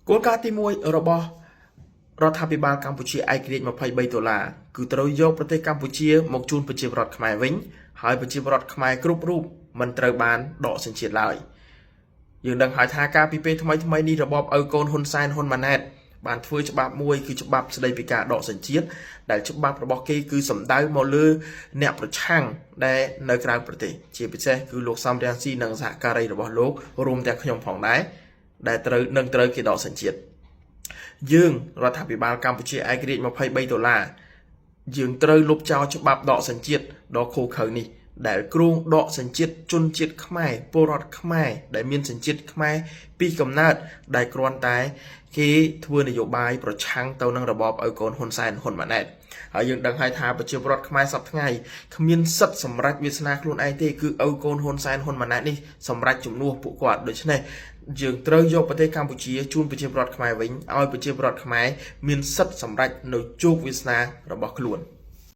គោលការណ៍ទី1របស់រដ្ឋាភិបាលកម្ពុជាឯករាជ្យ$23គឺត្រូវយកប្រទេសកម្ពុជាមកជូនប្រជាពលរដ្ឋខ្មែរវិញហើយប្រជាពលរដ្ឋខ្មែរគ្រប់រូបមិនត្រូវបានដកសញ្ជាតិឡើយយើងដឹងហើយថាការពីពេលថ្មីនេះរបបឪកូនហ៊ុនសែនហ៊ុនម៉ាណែតបានធ្វើច្បាប់មួយគឺច្បាប់ស្តីពីការដកសញ្ជាតិដែលច្បាប់របស់គេគឺសំដៅមកលើអ្នកប្រឆាំងដែលនៅក្រៅប្រទេសជាពិសេសគឺលោកសំរងស៊ីនិងសហការីរបស់លោករួមទាំងខ្ញុំផងដែរដែលត្រូវគេដកសញ្ជាតិយើងរដ្ឋាភិបាលកម្ពុជាឯករាជ្យ$23យើងត្រូវលុបចោលច្បាប់ដកសញ្ជាតិដ៏ឃោរឃៅនេះដែលគ្រោងដកសញ្ជាតិជនជាតិខ្មែរពលរដ្ឋខ្មែរដែលមានសញ្ជាតិខ្មែរពីកំណើតដែលគ្រាន់តែគេធ្វើនយោបាយប្រឆាំងទៅនឹងរបបឪកូនហ៊ុនសែនហ៊ុនម៉ាណែតហើយយើងដឹងហើយថាប្រជាពលរដ្ឋខ្មែរសពថ្ងៃគ្មានសិទ្ធិសម្រេចវាសនាខ្លួនឯងទេគឺឪកូនហ៊ុនសែនហ៊ុនម៉ាណែតនេះសម្រេចជំនួសពួកគាត់ដូច្នេះយើងត្រូវយកប្រទេសកម្ពុជាជូនប្រជាពលរដ្ឋខ្មែរវិញឲ្យប្រជាពលរដ្ឋខ្មែរមានសិទ្ធិសម្រេចនៅជោគវាសនារបស់ខ្លួន